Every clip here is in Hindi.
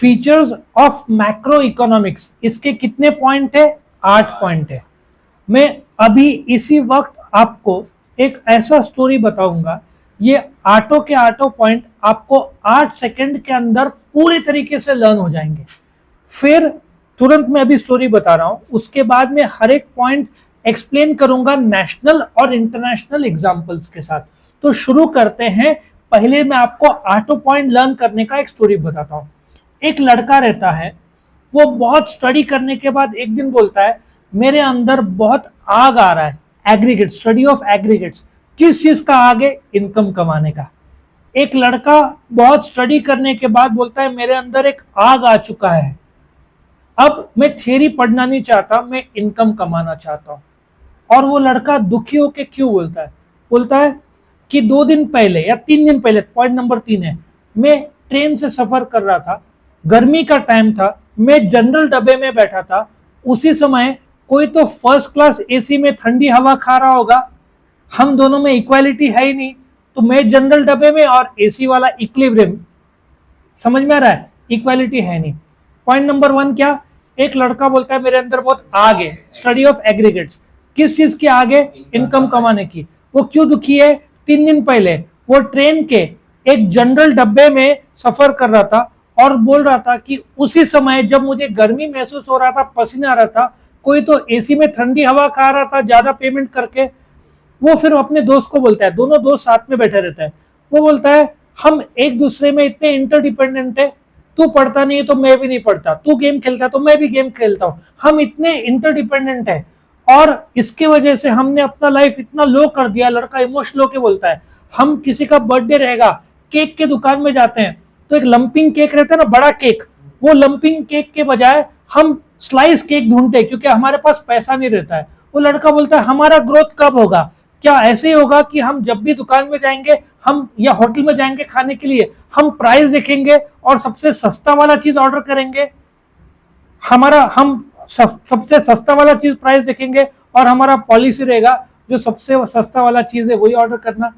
फीचर्स ऑफ मैक्रो इकोनॉमिक्स, इसके कितने पॉइंट है? 8 पॉइंट है। मैं अभी इसी वक्त आपको एक ऐसा स्टोरी बताऊंगा, ये आठों के आठों पॉइंट आपको 8 सेकंड के अंदर पूरी तरीके से लर्न हो जाएंगे। फिर तुरंत मैं अभी स्टोरी बता रहा हूं, उसके बाद में हर एक पॉइंट एक्सप्लेन करूंगा नेशनल और इंटरनेशनल एग्जांपल्स के साथ। तो शुरू करते हैं। पहले मैं आपको आठों पॉइंट लर्न करने का एक स्टोरी बताता हूं। एक लड़का रहता है, वो बहुत स्टडी करने के बाद एक दिन बोलता है मेरे अंदर बहुत आग आ रहा है। एग्रीगेट, स्टडी ऑफ एग्रीगेट्स, किस चीज का आग है? इनकम कमाने का। एक लड़का बहुत स्टडी करने के बाद बोलता है मेरे अंदर एक आग आ चुका है, अब मैं थियरी पढ़ना नहीं चाहता, मैं इनकम कमाना चाहता हूं। और वो लड़का दुखी होकर क्यों बोलता है? बोलता है कि 2 दिन पहले या 3 दिन पहले, पॉइंट नंबर 3 है, मैं ट्रेन से सफर कर रहा था, गर्मी का टाइम था, मैं जनरल डब्बे में बैठा था, उसी समय कोई तो फर्स्ट क्लास एसी में ठंडी हवा खा रहा होगा, हम दोनों में इक्वालिटी है ही नहीं, तो मैं जनरल डब्बे में और एसी वाला इक्विलिब्रियम। समझ में आ रहा है? इक्वालिटी है नहीं। पॉइंट नंबर 1 क्या? एक लड़का बोलता है मेरे अंदर बहुत आग है, स्टडी ऑफ एग्रीगेट्स। किस चीज की आग है? इनकम कमाने की। वो क्यों दुखी है? 3 दिन पहले वो ट्रेन के एक जनरल डब्बे में सफर कर रहा था और बोल रहा था कि उसी समय जब मुझे गर्मी महसूस हो रहा था, पसीना आ रहा था, कोई तो एसी में ठंडी हवा खा रहा था ज्यादा पेमेंट करके। वो फिर अपने दोस्त को बोलता है, दोनों दोस्त साथ में बैठे रहते हैं, वो बोलता है हम एक दूसरे में इतने इंटरडिपेंडेंट है, तू पढ़ता नहीं है तो मैं भी नहीं पढ़ता, तू गेम खेलता है तो मैं भी गेम खेलता हूं, हम इतने इंटरडिपेंडेंट है और इसके वजह से हमने अपना लाइफ इतना लो कर दिया। लड़का इमोशनल होकर बोलता है हम किसी का बर्थडे रहेगा, केक के दुकान में जाते हैं तो एक लंपिंग केक रहता है ना, बड़ा केक, वो लंपिंग केक के बजाय हम स्लाइस केक ढूंढते हैं क्योंकि हमारे पास पैसा नहीं रहता है। वो लड़का बोलता है हमारा ग्रोथ कब होगा? क्या ऐसे ही होगा कि हम जब भी दुकान में जाएंगे, हम या होटल में जाएंगे खाने के लिए, हम प्राइस देखेंगे और सबसे सस्ता वाला चीज ऑर्डर करेंगे? हम सबसे सस्ता वाला चीज प्राइस देखेंगे और हमारा पॉलिसी रहेगा जो सबसे सस्ता वाला चीज है वही ऑर्डर करना।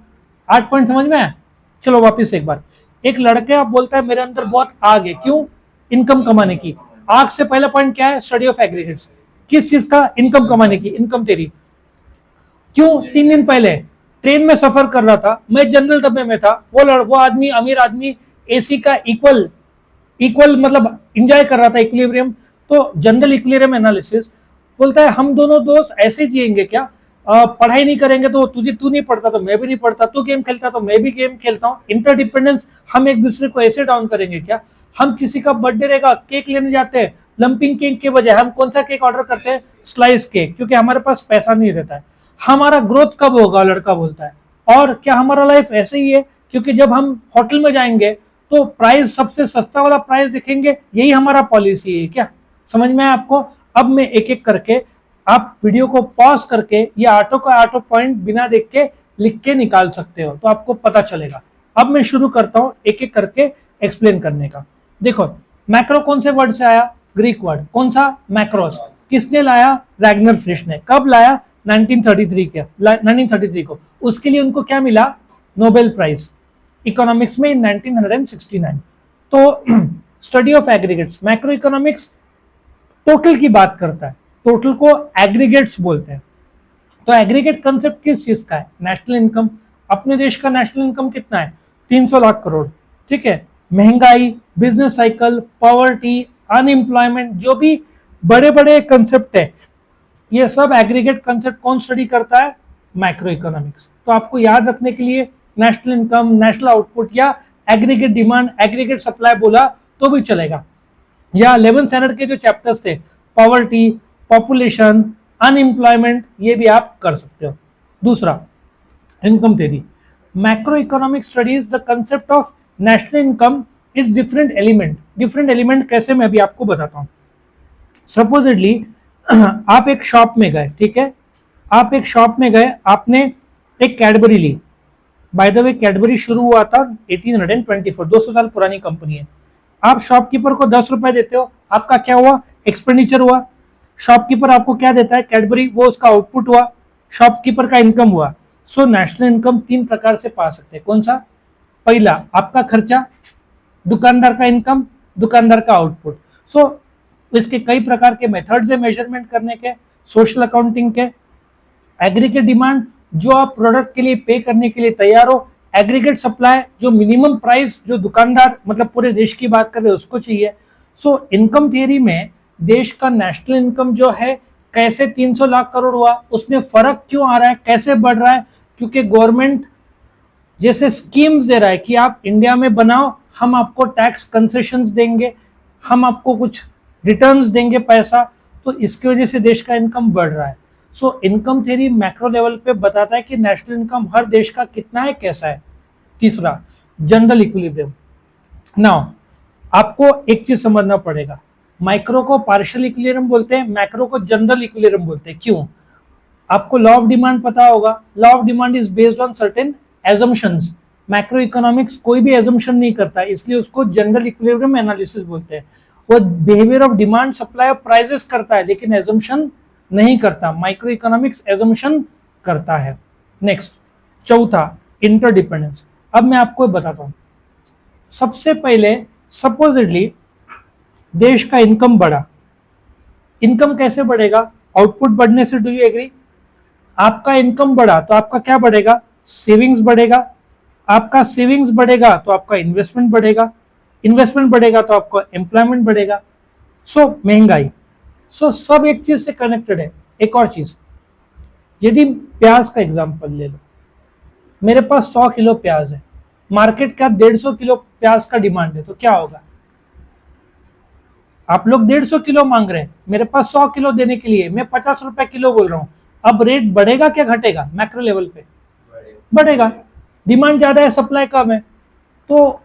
8 पॉइंट समझ में आया? चलो वापिस एक बार। एक लड़का बोलता है मेरे अंदर बहुत आग है, क्यों? इनकम कमाने की। आग से पहला पॉइंट क्या है? Study of aggregates. किस चीज का? इनकम कमाने की, इनकम तेरी। क्यों? 3 दिन पहले ट्रेन में सफर कर रहा था, मैं जनरल डब्बे में था, वो आदमी, अमीर आदमी, एसी का इक्वल मतलब एंजॉय कर रहा था, इक्विलिब्रियम। तो जनरल इक्विलिब्रियम एनालिसिस बोलता है हम दोनों दोस्त ऐसे जिएंगे क्या? पढ़ाई नहीं करेंगे तो तू नहीं पढ़ता तो मैं भी नहीं पढ़ता, तू गेम खेलता तो मैं भी गेम खेलता हूँ। इंटरडिपेंडेंस, हम एक दूसरे को ऐसे डाउन करेंगे क्या? हम किसी का बर्थडे रहेगा, केक लेने जाते हैं, लंपिंग केक के बजाय हम कौन सा केक ऑर्डर करते हैं? स्लाइस केक, क्योंकि हमारे पास पैसा नहीं रहता है। हमारा ग्रोथ कब होगा? लड़का बोलता है। और क्या हमारा लाइफ ऐसे ही है? क्योंकि जब हम होटल में जाएंगे तो प्राइस, सबसे सस्ता वाला प्राइस देखेंगे, यही हमारा पॉलिसी है क्या? समझ में आया आपको? अब मैं एक एक करके, आप वीडियो को पॉज करके ये आठों का आठों पॉइंट बिना देख के लिख के निकाल सकते हो, तो आपको पता चलेगा। अब मैं शुरू करता हूं एक एक करके एक्सप्लेन करने का। देखो, मैक्रो कौन से वर्ड से आया? Greek word. कौन सा? मैक्रोस। किसने लाया? रैग्नर फ्रिश ने। कब लाया? 1933 को। उसके लिए उनको क्या मिला? नोबेल प्राइज इकोनॉमिक्स में इन 1969। तो study of aggregates, macro economics total की बात करता है, टोटल को एग्रीगेट्स बोलते हैं। तो एग्रीगेट कंसेप्ट किस चीज का है? National income. अपने देश का नेशनल इनकम कितना है? 300 लाख करोड़। ठीक है। महंगाई, बिजनेस साइकिल, पॉवर्टी, अनएम्प्लॉयमेंट, जो भी बड़े बड़े कंसेप्ट है, ये सब एग्रीगेट कंसेप्ट कौन स्टडी करता है? Macro economics. तो आपको याद रखने के लिए नेशनल इनकम, नेशनल आउटपुट या एग्रीगेट डिमांड, एग्रीगेट सप्लाई बोला तो भी चलेगा। या 11th स्टैंडर्ड के जो चैप्टर्स थे, पॉवर्टी, पॉपुलेशन, अनएम्प्लॉयमेंट, ये भी आप कर सकते हो। दूसरा, income theory. Macro economic studies the concept of national income is different element. Different element कैसे, मैं भी आपको बताता हूं। सपोजिटली आप एक शॉप में गए, ठीक है, आप एक शॉप में गए, आपने एक कैडबरी ली। बाय द वे कैडबरी शुरू हुआ था 1824, 200 साल पुरानी कंपनी है। आप शॉपकीपर को 10 रुपए देते हो, आपका क्या हुआ? एक्सपेंडिचर हुआ। शॉपकीपर आपको क्या देता है? कैडबरी, वो उसका आउटपुट हुआ, शॉपकीपर का इनकम हुआ। सो नेशनल इनकम 3 प्रकार से पा सकते हैं। कौन सा? पहला, आपका खर्चा, दुकानदार का इनकम, दुकानदार का आउटपुट। सो इसके कई प्रकार के मेथड्स है मेजरमेंट करने के, सोशल अकाउंटिंग के। एग्रीगेट डिमांड, जो आप प्रोडक्ट के लिए पे करने के लिए तैयार हो। एग्रीगेट सप्लाई, जो मिनिमम प्राइस जो दुकानदार मतलब पूरे देश की बात कर रहे हैं उसको चाहिए। सो इनकम थियरी में देश का नेशनल इनकम जो है कैसे 300 लाख करोड़ हुआ, उसमें फर्क क्यों आ रहा है, कैसे बढ़ रहा है, क्योंकि गवर्नमेंट जैसे स्कीम्स दे रहा है कि आप इंडिया में बनाओ, हम आपको टैक्स कंसेशंस देंगे, हम आपको कुछ रिटर्न्स देंगे पैसा, तो इसकी वजह से देश का इनकम बढ़ रहा है। So income theory macro level पे बताता है कि नेशनल इनकम हर देश का कितना है, कैसा है। तीसरा, जनरल इक्विलिब्रियम। नाउ आपको एक चीज समझना पड़ेगा, माइक्रो को पार्शियल इक्विलिब्रियम बोलते हैं, मैक्रो को जनरल इक्विलिब्रियम बोलते हैं। क्यों? आपको लॉ ऑफ डिमांड पता होगा, law of demand is based on certain assumptions. Macro economics कोई भी एजम्पशन नहीं करता, इसलिए उसको जनरल इक्विलिब्रियम एनालिसिस बोलते हैं। वो बिहेवियर ऑफ डिमांड, सप्लाई और प्राइसेस करता है, लेकिन एजम्पशन नहीं करता। माइक्रो इकोनॉमिक्स एजम्पशन करता है। नेक्स्ट, चौथा, इंटरडिपेंडेंस। अब मैं आपको बताता हूं। सबसे पहले सपोजिटली देश का इनकम बढ़ा, इनकम कैसे बढ़ेगा? आउटपुट बढ़ने से। Do you agree? आपका इनकम बढ़ा तो आपका क्या बढ़ेगा? सेविंग्स बढ़ेगा। आपका सेविंग्स बढ़ेगा तो आपका इन्वेस्टमेंट बढ़ेगा, इन्वेस्टमेंट बढ़ेगा तो आपका एम्प्लॉयमेंट बढ़ेगा। सो महंगाई, सो सब एक चीज से कनेक्टेड है। एक और चीज, यदि प्याज का एग्जांपल ले लो, मेरे पास 100 किलो प्याज है, मार्केट का 150 किलो प्याज का डिमांड है, तो क्या होगा? आप लोग 150 किलो मांग रहे हैं, मेरे पास 100 किलो देने के लिए मैं 50 रुपए किलो बोल रहा हूं। अब रेट बढ़ेगा क्या घटेगा? मैक्रो लेवल पे बढ़ेगा। डिमांड ज्यादा है, सप्लाई कम है, तो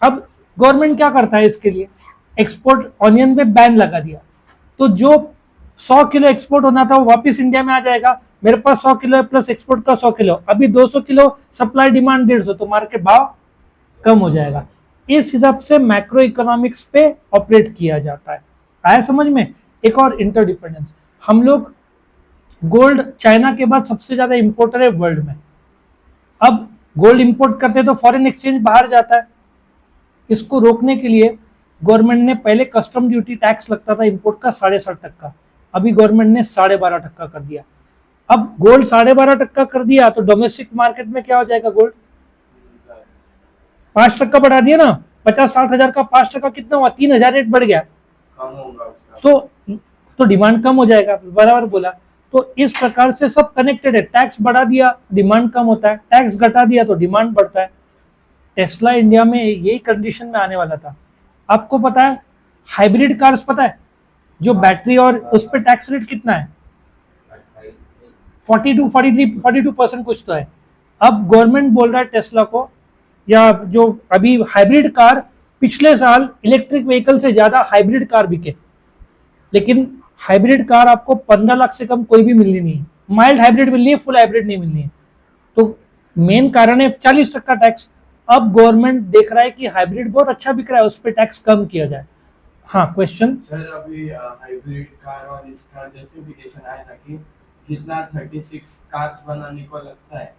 अब गवर्नमेंट क्या करता है इसके लिए? एक्सपोर्ट ऑनियन पे बैन लगा दिया, तो जो 100 किलो एक्सपोर्ट होना था वो वापस इंडिया में आ जाएगा। मेरे पास 100 किलो है प्लस एक्सपोर्ट का 100 किलो, अभी 200 किलो सप्लाई, डिमांड 150, तो मार्केट भाव कम हो जाएगा। इस हिसाब से मैक्रो इकोनॉमिक्स पे ऑपरेट किया जाता है। आया समझ में? एक और इंटरडिपेंडेंस, हम लोग गोल्ड चाइना के बाद सबसे ज्यादा इंपोर्टर है वर्ल्ड में। अब गोल्ड इंपोर्ट करते तो फॉरेन एक्सचेंज बाहर जाता है। इसको रोकने के लिए गवर्नमेंट ने, पहले कस्टम ड्यूटी टैक्स लगता था इंपोर्ट का 7.5%, अभी गवर्नमेंट ने 12.5% कर दिया। अब गोल्ड 12.5% कर दिया तो डोमेस्टिक मार्केट में क्या हो जाएगा? गोल्ड 5% बढ़ा दिया ना, 50-60 हजार का 5% कितना हुआ? 3,000 रेट बढ़ गया, कम होगा उसका, तो डिमांड कम हो जाएगा। बराबर बोला। तो इस प्रकार से सब कनेक्टेड है। टैक्स बढ़ा दिया, डिमांड कम होता है, टैक्स घटा दिया तो डिमांड बढ़ता है। टेस्ला इंडिया में यही कंडीशन में आने वाला था। आपको पता है हाइब्रिड कार्स पता है, जो बैटरी और उस पर टैक्स रेट कितना है? 42 कुछ तो है। अब गवर्नमेंट बोल रहा है टेस्ला को, या जो अभी हाइब्रिड कार, पिछले साल इलेक्ट्रिक व्हीकल से ज्यादा हाइब्रिड कार बिके, लेकिन हाइब्रिड कार आपको 15 लाख से कम कोई भी मिलनी नहीं है। माइल्ड हाइब्रिड मिलनी है, फुल हाइब्रिड नहीं मिलनी है। तो मेन कारण है 40% टैक्स। अब गवर्नमेंट देख रहा है कि हाइब्रिड बहुत अच्छा बिक रहा है, उस पर टैक्स कम किया जाए। हाँ, क्वेश्चन सर, अभी हाइब्रिड कार और इसका जस्टिफिकेशन आया था कि जितना 36 कार्स बनाने को लगता है,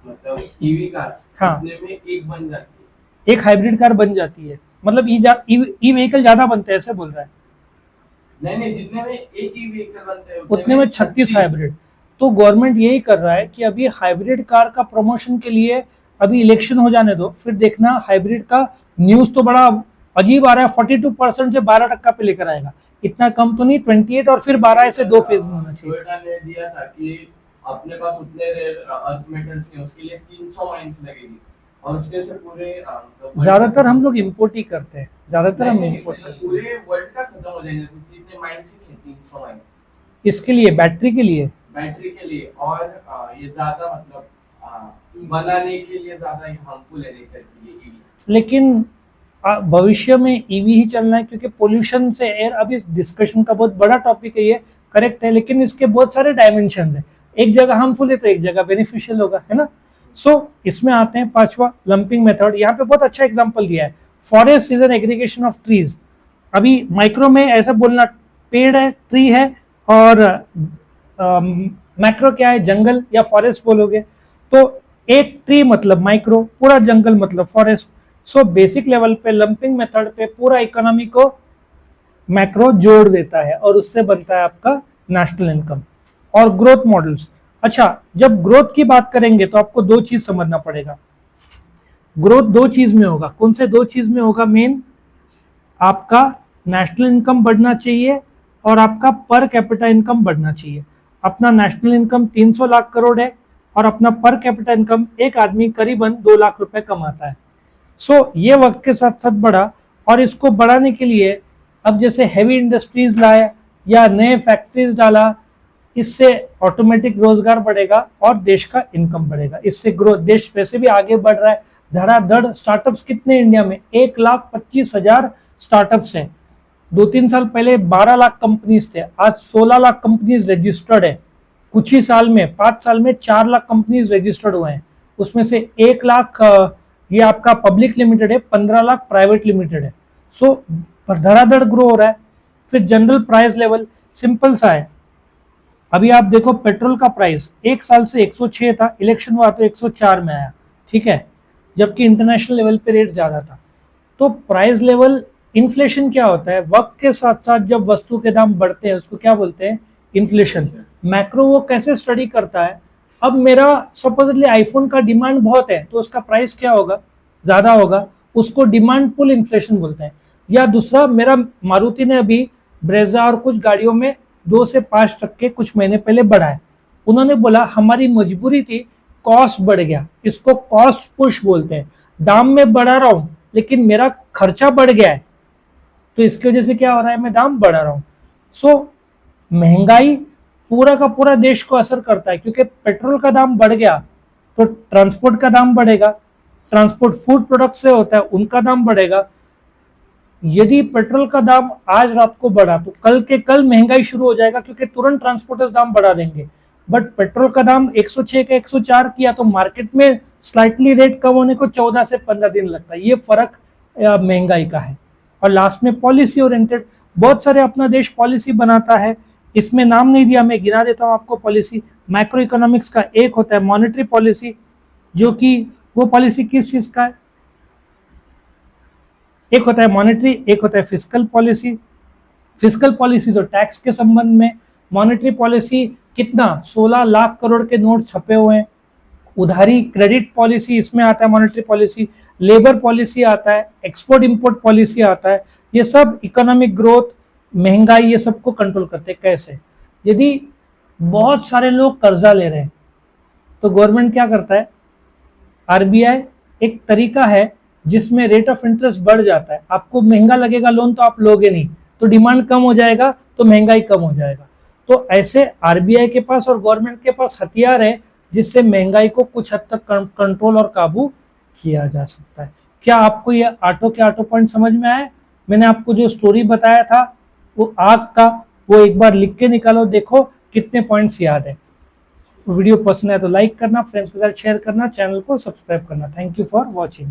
मतलब ईवी कार्स, हाँ, उतने में एक बन जाती है, एक हाइब्रिड कार बन जाती है। मतलब ई व्हीकल ज्यादा बनते हैं ऐसे बोल रहा है। नहीं, जितने में एक ही व्हीकल बनते हैं उतने में 36 हाइब्रिड। तो गवर्नमेंट यही कर रहा है कि अभी हाइब्रिड कार का प्रमोशन के लिए अभी इलेक्शन हो जाने दो, फिर देखना हाइब्रिड का न्यूज तो बड़ा अजीब आ रहा है। 42% से 12% पे लेकर आएगा, इतना कम तो नहीं, 28 और फिर 12, ऐसे दो फेज में होना चाहिए। टोयोटा ने दिया था कि अपने पास उतने अर्थ मेटल्स नहीं, उसके लिए 300 माइंस लगेगी, और उसके से पूरे ज्यादातर हम लोग इम्पोर्ट ही करते हैं, ज्यादातर हम इम्पोर्ट करते हैं। पूरे वर्ल्ड का खत्म हो जाएंगे, क्योंकि इतने माइंस ही नहीं है, 300 माइंस इसके लिए बैटरी के लिए, और ये ज्यादा मतलब बनाने के लिए ज्यादा हार्मफुल है नेचर के लिए ईवी। लेकिन भविष्य में ईवी ही चलना है, क्योंकि पोल्यूशन से एयर, अभी डिस्कशन का बहुत बड़ा टॉपिक है ये, करेक्ट है, लेकिन इसके बहुत सारे डायमेंशन है। एक जगह हार्मफुल है तो एक जगह बेनिफिशियल होगा, है ना। सो इसमें आते हैं पांचवा, लंपिंग मेथड। यहाँ पे बहुत अच्छा एग्जांपल दिया है, forest is an aggregation of trees. अभी माइक्रो में ऐसा बोलना, पेड़ है, ट्री है, और मैक्रो क्या है? जंगल या फॉरेस्ट बोलोगे। तो एक ट्री मतलब माइक्रो, पूरा जंगल मतलब फॉरेस्ट। सो बेसिक लेवल पे लंपिंग मेथड पे पूरा इकोनॉमी को मैक्रो जोड़ देता है और उससे बनता है आपका नेशनल इनकम। और ग्रोथ मॉडल्स, अच्छा जब ग्रोथ की बात करेंगे तो आपको दो चीज समझना पड़ेगा। ग्रोथ दो चीज में होगा, कौन से दो चीज में होगा? मेन आपका नेशनल इनकम बढ़ना चाहिए और आपका पर कैपिटा इनकम बढ़ना चाहिए। अपना नेशनल इनकम 300 लाख करोड़ है और अपना पर कैपिटा इनकम एक आदमी करीबन 2 लाख रुपए कमाता है। सो ये वक्त के साथ साथ बढ़ा, और इसको बढ़ाने के लिए अब जैसे हैवी इंडस्ट्रीज लाए या नए फैक्ट्रीज डाला, इससे ऑटोमेटिक रोजगार बढ़ेगा और देश का इनकम बढ़ेगा। इससे ग्रोथ, देश वैसे भी आगे बढ़ रहा है धड़ाधड़। स्टार्टअप्स कितने इंडिया में? 1,25,000 स्टार्टअप्स हैं। 2-3 साल पहले 12 लाख कंपनीज थे, आज 16 लाख कंपनीज रजिस्टर्ड है। कुछ ही साल में 5 साल में 4 लाख कंपनीज रजिस्टर्ड हुए हैं। उसमें से 1 लाख ये आपका पब्लिक लिमिटेड है, 15 लाख प्राइवेट लिमिटेड है। सो धड़ाधड़ ग्रो हो रहा है। फिर जनरल प्राइस लेवल सिंपल सा है। अभी आप देखो पेट्रोल का प्राइस एक साल से 106 था, इलेक्शन हुआ तो 104 में आया, ठीक है, जबकि इंटरनेशनल लेवल पे रेट ज्यादा था। तो प्राइस लेवल, इन्फ्लेशन क्या होता है? वक्त के साथ साथ जब वस्तु के दाम बढ़ते हैं उसको क्या बोलते हैं? इन्फ्लेशन। मैक्रो वो कैसे स्टडी करता है? अब मेरा सपोजली आईफोन का डिमांड बहुत है तो उसका प्राइस क्या होगा? ज्यादा होगा, उसको डिमांड पुल इन्फ्लेशन बोलते हैं। या दूसरा, मेरा मारुति ने अभी ब्रेजा और कुछ गाड़ियों में 2 से 5% कुछ महीने पहले बढ़ाए। उन्होंने बोला हमारी मजबूरी थी, कॉस्ट बढ़ गया, इसको कॉस्ट पुश बोलते हैं। दाम में बढ़ा रहा हूं लेकिन मेरा खर्चा बढ़ गया है, तो इसकी वजह से क्या हो रहा है? मैं दाम बढ़ा रहा हूं। सो महंगाई पूरा का पूरा देश को असर करता है, क्योंकि पेट्रोल का दाम बढ़ गया तो ट्रांसपोर्ट का दाम बढ़ेगा, ट्रांसपोर्ट फूड प्रोडक्ट से होता है उनका दाम बढ़ेगा। यदि पेट्रोल का दाम आज रात को बढ़ा तो कल के कल महंगाई शुरू हो जाएगा, क्योंकि तुरंत ट्रांसपोर्टर्स दाम बढ़ा देंगे। बट पेट्रोल का दाम 106 का 104 किया तो मार्केट में स्लाइटली रेट कम होने को 14 से 15 दिन लगता है। ये फर्क महंगाई का है। और लास्ट में पॉलिसी ओरिएंटेड, बहुत सारे अपना देश पॉलिसी बनाता है, इसमें नाम नहीं दिया, मैं गिना देता हूं आपको पॉलिसी। मैक्रो इकोनॉमिक्स का एक होता है मॉनेटरी पॉलिसी, जो कि वो पॉलिसी किस चीज का है? एक होता है मॉनेटरी, एक होता है फिस्कल पॉलिसी। फिस्कल पॉलिसी तो टैक्स के संबंध में, मॉनेटरी पॉलिसी कितना 16 लाख करोड़ के नोट छपे हुए हैं। उधारी क्रेडिट पॉलिसी इसमें आता है मॉनेटरी पॉलिसी। लेबर पॉलिसी आता है, एक्सपोर्ट इंपोर्ट पॉलिसी आता है। ये सब इकोनॉमिक ग्रोथ, महंगाई, ये सबको कंट्रोल करते हैं। कैसे? यदि बहुत सारे लोग कर्जा ले रहे हैं तो गवर्नमेंट क्या करता है? आरबीआई एक तरीका है जिसमें रेट ऑफ इंटरेस्ट बढ़ जाता है। आपको महंगा लगेगा लोन तो आप लोगे नहीं, तो डिमांड कम हो जाएगा तो महंगाई कम हो जाएगा। तो ऐसे आरबीआई के पास और गवर्नमेंट के पास हथियार है जिससे महंगाई को कुछ हद तक कंट्रोल और काबू किया जा सकता है। क्या आपको ये ऑटो के ऑटो पॉइंट समझ में आए? मैंने आपको जो स्टोरी बताया था वो आग का, वो एक बार लिख के निकालो, देखो कितने पॉइंट्स याद है। वीडियो पसंद है तो लाइक करना, फ्रेंड्स के साथ शेयर करना, चैनल को सब्सक्राइब करना। Thank you for watching.